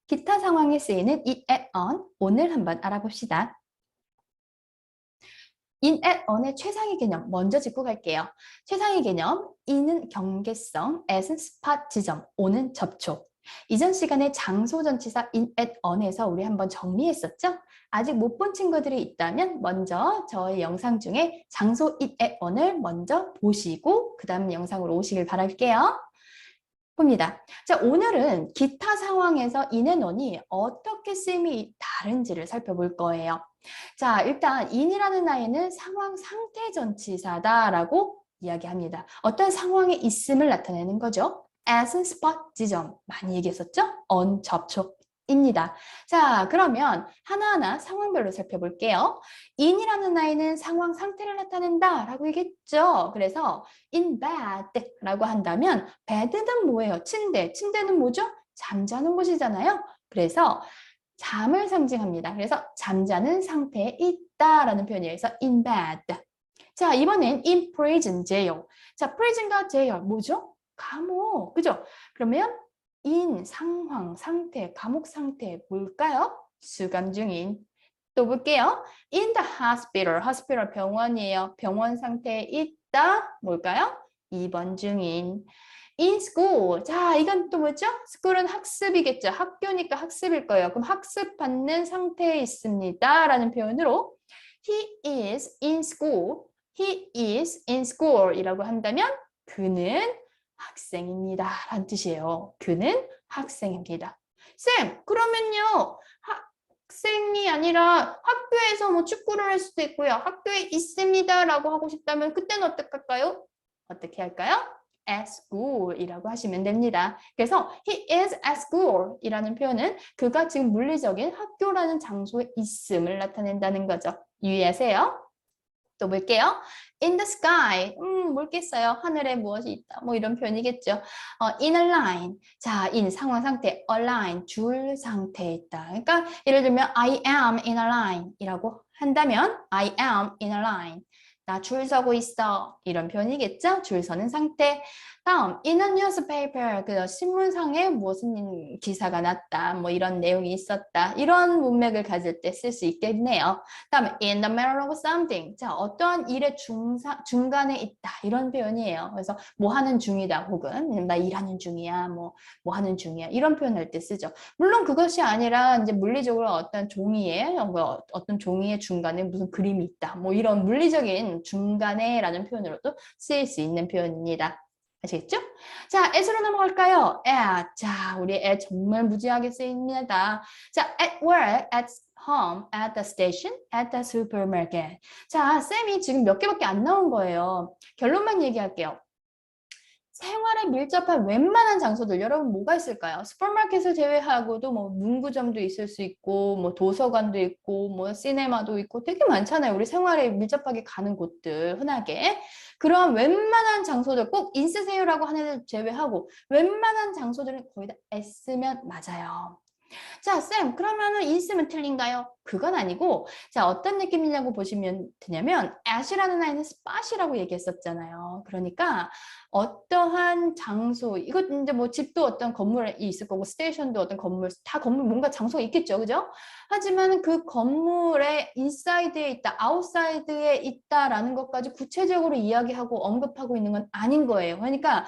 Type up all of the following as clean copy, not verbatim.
기타 상황에 쓰이는 it at on, 오늘 한번 알아봅시다. in at on의 최상위 개념 먼저 짚고 갈게요. 최상위 개념, in은 경계성, at은 스팟 지점, on은 접촉. 이전 시간에 장소 전치사 in at on에서 우리 한번 정리했었죠? 아직 못 본 친구들이 있다면 먼저 저의 영상 중에 장소 in at on을 먼저 보시고 그 다음 영상으로 오시길 바랄게요. 봅니다. 자, 오늘은 기타 상황에서 in의 논이 어떻게 쓰임이 다른지를 살펴볼 거예요. 자, 일단 in이라는 나이는 상황 상태 전치사다라고 이야기합니다. 어떤 상황에 있음을 나타내는 거죠. as은 spot 지점, 많이 얘기했었죠? on 접촉입니다. 자, 그러면 하나하나 상황별로 살펴볼게요. in이라는 나이는 상황 상태를 나타낸다 라고 얘기했죠. 그래서 in bed 라고 한다면 bed는 뭐예요? 침대. 침대는 뭐죠? 잠자는 곳이잖아요. 그래서 잠을 상징합니다. 그래서 잠자는 상태에 있다라는 표현이에요. 그래서 in bed. 자, 이번엔 in prison, jail. 자, prison과 jail 뭐죠? 감옥. 그죠? 그러면 in 상황, 상태, 감옥 상태 뭘까요? 수감 중인. 또 볼게요. in the hospital. hospital 병원이에요. 병원 상태에 있다. 뭘까요? 입원 중인. in school. 자, 이건 또 뭐죠? school은 학습이겠죠. 학교니까 학습일 거예요. 그럼 학습받는 상태에 있습니다. 라는 표현으로 he is in school. he is in school 이라고 한다면 그는 학생입니다. 라는 뜻이에요. 그는 학생입니다. 쌤, 그러면요. 학생이 아니라 학교에서 뭐 축구를 할 수도 있고요. 학교에 있습니다. 라고 하고 싶다면 그때는 어떻게 할까요? 어떻게 할까요? at school 이라고 하시면 됩니다. 그래서 he is at school 이라는 표현은 그가 지금 물리적인 학교라는 장소에 있음을 나타낸다는 거죠. 유의하세요. 또 볼게요. in the sky. 뭘겠어요? 하늘에 무엇이 있다. 뭐 이런 표현이겠죠. in a line. 자, in 상황 상태, align, 줄 상태에 있다. 그러니까 예를 들면 I am in a line 이라고 한다면 I am in a line. 나 줄 서고 있어. 이런 표현이겠죠? 줄 서는 상태. 다음, in a newspaper. 그 신문상에 무슨 기사가 났다. 뭐 이런 내용이 있었다. 이런 문맥을 가질 때 쓸 수 있겠네요. 다음에 in the middle of something. 자, 어떠한 일의 중간에 있다. 이런 표현이에요. 그래서 뭐 하는 중이다. 혹은 나 일하는 중이야. 뭐 하는 중이야. 이런 표현할 때 쓰죠. 물론 그것이 아니라 이제 물리적으로 어떤 종이에 어떤 종이의 중간에 무슨 그림이 있다. 뭐 이런 물리적인 중간에라는 표현으로도 쓰일 수 있는 표현입니다. 아시겠죠? 자, at으로 넘어갈까요? at. 자, 우리 at 정말 무지하게 쓰입니다. 자, at work, at home, at the station, at the supermarket. 자, 쌤이 지금 몇 개밖에 안 나온 거예요. 결론만 얘기할게요. 생활에 밀접한 웬만한 장소들 여러분 뭐가 있을까요? 슈퍼마켓을 제외하고도 뭐 문구점도 있을 수 있고 뭐 도서관도 있고 뭐 시네마도 있고 되게 많잖아요. 우리 생활에 밀접하게 가는 곳들 흔하게 그런 웬만한 장소들 꼭 인쓰세요라고 하는 애들 제외하고 웬만한 장소들은 거의 다 S면 맞아요. 자, 쌤, 그러면은 있으면 틀린가요? 그건 아니고, 자, 어떤 느낌이냐고 보시면 되냐면, at이라는 아이는 spot이라고 얘기했었잖아요. 그러니까, 어떠한 장소, 이거 이제 뭐 집도 어떤 건물이 있을 거고, 스테이션도 어떤 건물, 다 건물 뭔가 장소가 있겠죠. 그죠? 하지만 그 건물의 인사이드에 있다, 아웃사이드에 있다라는 것까지 구체적으로 이야기하고 언급하고 있는 건 아닌 거예요. 그러니까,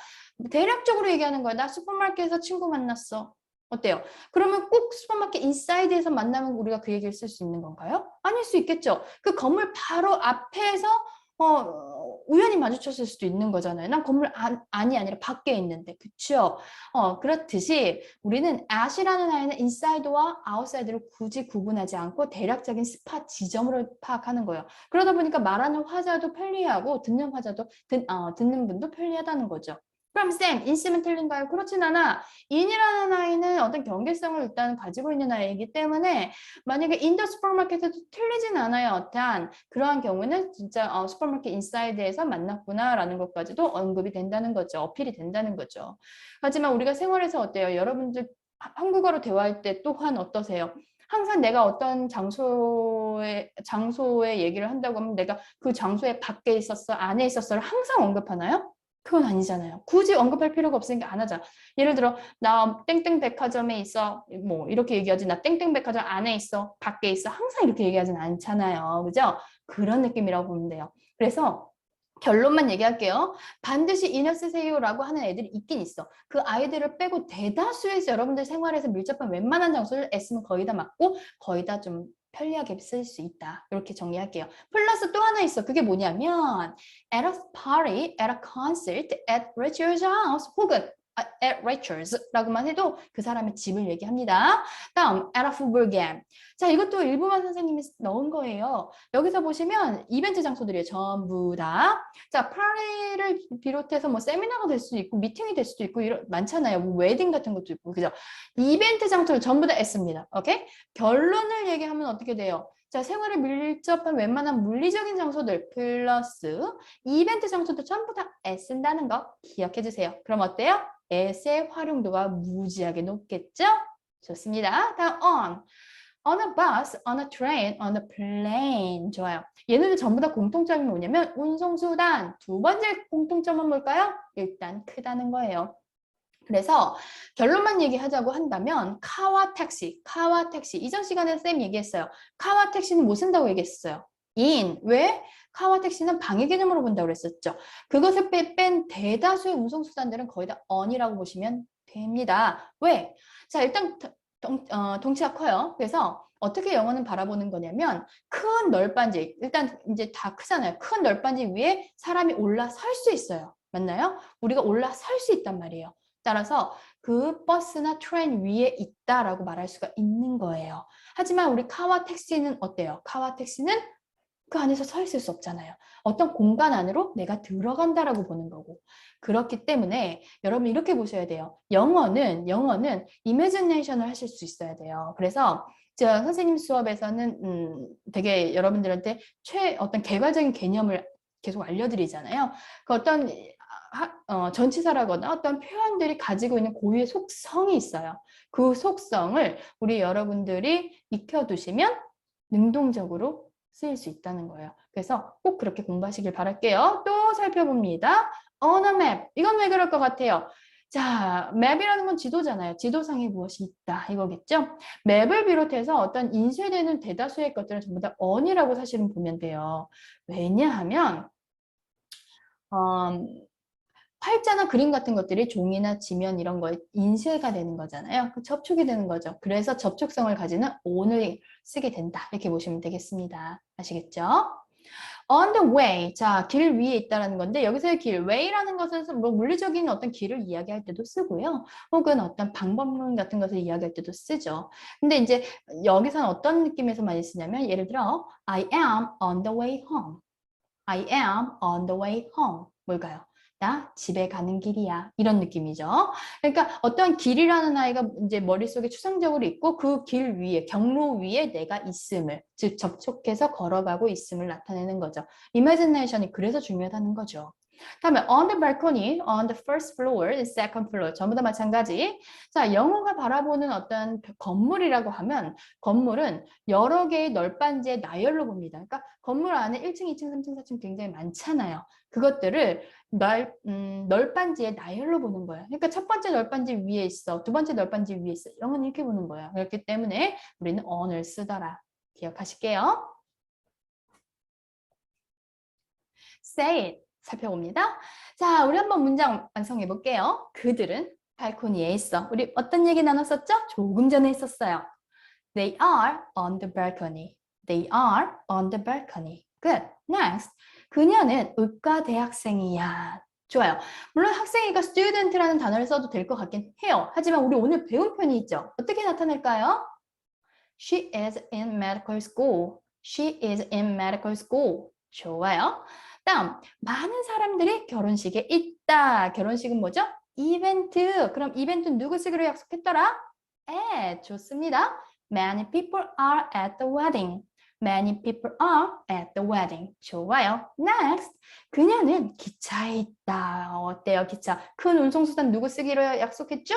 대략적으로 얘기하는 거야. 나 슈퍼마켓에서 친구 만났어. 어때요? 그러면 꼭 슈퍼마켓 인사이드에서 만나면 우리가 그 얘기를 쓸 수 있는 건가요? 아닐 수 있겠죠. 그 건물 바로 앞에서 우연히 마주쳤을 수도 있는 거잖아요. 난 건물 안이 아니라 밖에 있는데, 그쵸? 그렇듯이 우리는 at이라는 아이는 인사이드와 아웃사이드를 굳이 구분하지 않고 대략적인 스팟 지점으로 파악하는 거예요. 그러다 보니까 말하는 화자도 편리하고 듣는 화자도 듣는 분도 편리하다는 거죠. 그럼 쌤, 인쓰면 틀린가요? 그렇진 않아. in이라는 아이는 어떤 경계성을 일단 가지고 있는 아이이기 때문에 만약에 in the supermarket에도 틀리진 않아요. 어떠한 그러한 경우는 진짜 슈퍼마켓 인사이드에서 만났구나라는 것까지도 언급이 된다는 거죠. 어필이 된다는 거죠. 하지만 우리가 생활에서 어때요? 여러분들 한국어로 대화할 때 또한 어떠세요? 항상 내가 어떤 장소에 얘기를 한다고 하면 내가 그 장소에 밖에 있었어, 안에 있었어를 항상 언급하나요? 그건 아니잖아요. 굳이 언급할 필요가 없으니까 안 하잖아. 예를 들어 나 땡땡 백화점에 있어. 뭐 이렇게 얘기하지. 나 땡땡 백화점 안에 있어. 밖에 있어. 항상 이렇게 얘기하진 않잖아요. 그죠? 그런 느낌이라고 보면 돼요. 그래서 결론만 얘기할게요. 반드시 인여 쓰세요라고 하는 애들이 있긴 있어. 그 아이들을 빼고 대다수에서 여러분들 생활에서 밀접한 웬만한 장소를 S는 거의 다 맞고 거의 다 좀 편리하게 쓸 수 있다. 이렇게 정리할게요. 플러스 또 하나 있어. 그게 뭐냐면 at a party, at a concert, at Richard's house 혹은 at Richards라고만 해도 그 사람의 집을 얘기합니다. 다음, at a football game. 자, 이것도 일부만 선생님이 넣은 거예요. 여기서 보시면 이벤트 장소들이에요. 전부 다. 자, 파리를 비롯해서 뭐 세미나가 될 수도 있고 미팅이 될 수도 있고 많잖아요. 뭐 웨딩 같은 것도 있고. 그죠? 이벤트 장소를 전부 다 S입니다. 오케이? 결론을 얘기하면 어떻게 돼요? 자, 생활에 밀접한 웬만한 물리적인 장소들 플러스 이벤트 장소도 전부 다 S쓴다는 거 기억해 주세요. 그럼 어때요? S의 활용도가 무지하게 높겠죠? 좋습니다. 다음 on a bus, on a train, on a plane. 좋아요. 얘네들 전부 다 공통점이 뭐냐면 운송수단. 두 번째 공통점은 뭘까요? 일단 크다는 거예요. 그래서 결론만 얘기하자고 한다면 카와 택시. 이전 시간에 쌤 얘기했어요. 카와 택시는 뭐 쓴다고 얘기했어요? in. 왜? 카와 택시는 방해 개념으로 본다고 그랬었죠. 그것을 뺀 대다수의 운송수단들은 거의 다 on이라고 보시면 됩니다. 왜? 자, 일단 덩치가 커요. 그래서 어떻게 영어는 바라보는 거냐면 큰 널빤지, 일단 이제 다 크잖아요. 큰 널빤지 위에 사람이 올라설 수 있어요. 맞나요? 우리가 올라설 수 있단 말이에요. 따라서 그 버스나 트레인 위에 있다라고 말할 수가 있는 거예요. 하지만 우리 카와 택시는 어때요? 카와 택시는 그 안에서 서 있을 수 없잖아요. 어떤 공간 안으로 내가 들어간다라고 보는 거고. 그렇기 때문에 여러분 이렇게 보셔야 돼요. 영어는 이미지네이션을 하실 수 있어야 돼요. 그래서 제가 선생님 수업에서는 되게 여러분들한테 어떤 개괄적인 개념을 계속 알려드리잖아요. 그 어떤 전치사라거나 어떤 표현들이 가지고 있는 고유의 속성이 있어요. 그 속성을 우리 여러분들이 익혀두시면 능동적으로 쓰일 수 있다는 거예요. 그래서 꼭 그렇게 공부하시길 바랄게요. 또 살펴봅니다. On a map. 이건 왜 그럴 것 같아요? 자, 맵이라는 건 지도잖아요. 지도상에 무엇이 있다 이거겠죠? 맵을 비롯해서 어떤 인쇄되는 대다수의 것들은 전부 다 on이라고 사실은 보면 돼요. 왜냐하면 팔자나 그림 같은 것들이 종이나 지면 이런 거에 인쇄가 되는 거잖아요. 접촉이 되는 거죠. 그래서 접촉성을 가지는 on을 쓰게 된다. 이렇게 보시면 되겠습니다. 아시겠죠? On the way. 자, 길 위에 있다는 건데 여기서의 길, way라는 것은 뭐 물리적인 어떤 길을 이야기할 때도 쓰고요. 혹은 어떤 방법론 같은 것을 이야기할 때도 쓰죠. 근데 이제 여기서는 어떤 느낌에서 많이 쓰냐면 예를 들어 I am on the way home. I am on the way home. 뭘까요? 나 집에 가는 길이야. 이런 느낌이죠. 그러니까 어떤 길이라는 아이가 이제 머릿속에 추상적으로 있고 그 길 위에, 경로 위에 내가 있음을, 즉 접촉해서 걸어가고 있음을 나타내는 거죠. imagination이 그래서 중요하다는 거죠. 다음에 on the balcony, on the first floor, the second floor 전부 다 마찬가지. 자, 영어가 바라보는 어떤 건물이라고 하면 건물은 여러 개의 널빤지의 나열로 봅니다. 그러니까 건물 안에 1층, 2층, 3층, 4층 굉장히 많잖아요. 그것들을 널빤지의 나열로 보는 거예요. 그러니까 첫 번째 널빤지 위에 있어, 두 번째 널빤지 위에 있어. 영어는 이렇게 보는 거예요. 그렇기 때문에 우리는 on을 쓰더라. 기억하실게요. Say it. 살펴봅니다. 자, 우리 한번 문장 완성해 볼게요. 그들은 발코니에 있어. 우리 어떤 얘기 나눴었죠? 조금 전에 했었어요. They are on the balcony. They are on the balcony. Good. Next. 그녀는 의과 대학생이야. 좋아요. 물론 학생이니까 student라는 단어를 써도 될 것 같긴 해요. 하지만 우리 오늘 배운 표현이 있죠. 어떻게 나타낼까요? She is in medical school. She is in medical school. 좋아요. 다음, 많은 사람들이 결혼식에 있다. 결혼식은 뭐죠? 이벤트. 그럼 이벤트 누구 쓰기로 약속했더라? 좋습니다. Many people are at the wedding. Many people are at the wedding. 좋아요. Next. 그녀는 기차에 있다. 어때요, 기차? 큰 운송수단 누구 쓰기로 약속했죠?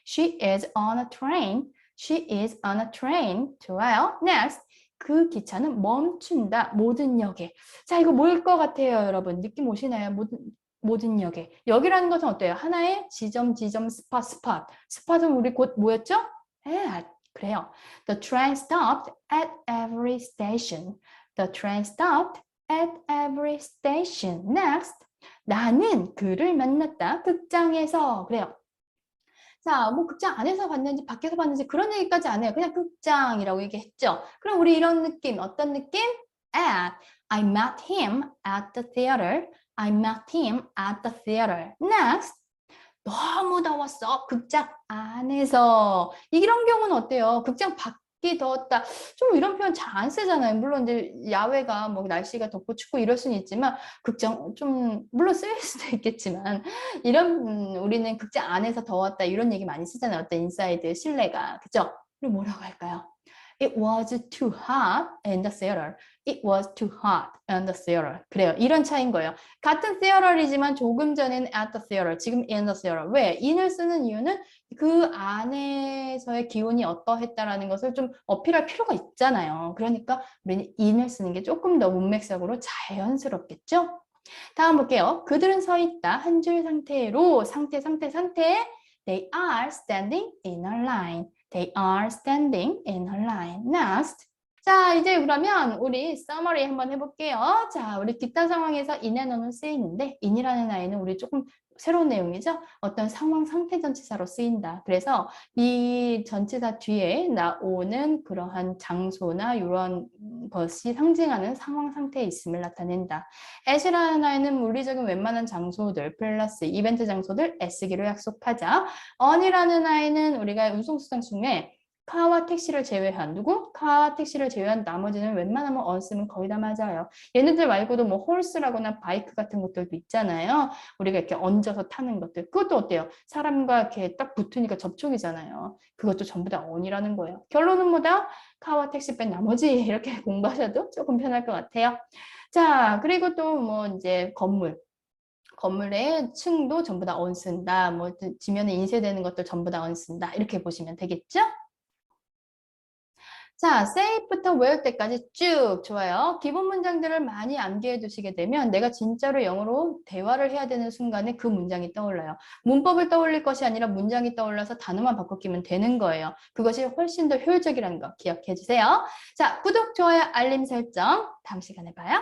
She is on a train. She is on a train. 좋아요. Next. 그 기차는 멈춘다. 모든 역에. 자, 이거 뭐일 것 같아요, 여러분? 느낌 오시나요? 모든 역에. 역이라는 것은 어때요? 하나의 지점, 스팟, 스팟은 우리 곧 뭐였죠? at. 그래요. The train stopped at every station. The train stopped at every station. Next. 나는 그를 만났다. 극장에서. 그래요. 자, 뭐 극장 안에서 봤는지 밖에서 봤는지 그런 얘기까지 안 해요. 그냥 극장이라고 얘기했죠. 그럼 우리 이런 느낌, 어떤 느낌? At. I met him at the theater. I met him at the theater. Next. 너무 더웠어. 극장 안에서. 이런 경우는 어때요? 극장 밖이 더웠다. 좀 이런 표현 잘 안 쓰잖아요. 물론 이제 야외가 뭐 날씨가 덥고 춥고 이럴 수는 있지만 극장 좀 물론 쓰일 수도 있겠지만 이런 우리는 극장 안에서 더웠다 이런 얘기 많이 쓰잖아요. 어떤 인사이드 실내가. 그죠? 그럼 뭐라고 할까요? It was too hot in the theater. It was too hot in the theater. 그래요. 이런 차이인 거예요. 같은 theater이지만 조금 전에는 at the theater, 지금 in the theater. 왜? in을 쓰는 이유는 그 안에서의 기온이 어떠했다라는 것을 좀 어필할 필요가 있잖아요. 그러니까 우리는 in을 쓰는 게 조금 더 문맥적으로 자연스럽겠죠? 다음 볼게요. 그들은 서 있다. 한 줄 상태로 상태. They are standing in a line. They are standing in a line. Next. 자, 이제 그러면 우리 summary 한번 해볼게요. 자, 우리 기타 상황에서 in의 어는 쓰이는데 in이라는 아이는 우리 조금 새로운 내용이죠. 어떤 상황 상태 전치사로 쓰인다. 그래서 이 전치사 뒤에 나오는 그러한 장소나 이런 것이 상징하는 상황 상태에 있음을 나타낸다. at이라는 아이는 물리적인 웬만한 장소들 플러스 이벤트 장소들 S기로 약속하자. on이라는 아이는 우리가 운송수단 중에 카와 택시를 제외한 누구? 카와 택시를 제외한 나머지는 웬만하면 on 쓰면 거의 다 맞아요. 얘네들 말고도 뭐 홀스라거나 바이크 같은 것들도 있잖아요. 우리가 이렇게 얹어서 타는 것들. 그것도 어때요? 사람과 이렇게 딱 붙으니까 접촉이잖아요. 그것도 전부 다 on이라는 거예요. 결론은 뭐다? 카와 택시 뺀 나머지 이렇게 공부하셔도 조금 편할 것 같아요. 자, 그리고 또 뭐 이제 건물의 층도 전부 다 on 쓴다. 뭐 지면에 인쇄되는 것들 전부 다 on 쓴다. 이렇게 보시면 되겠죠? 자, safe부터 where 때까지 쭉 좋아요. 기본 문장들을 많이 암기해 두시게 되면 내가 진짜로 영어로 대화를 해야 되는 순간에 그 문장이 떠올라요. 문법을 떠올릴 것이 아니라 문장이 떠올라서 단어만 바꿔 끼면 되는 거예요. 그것이 훨씬 더 효율적이라는 거 기억해 주세요. 자, 구독, 좋아요, 알림 설정 다음 시간에 봐요.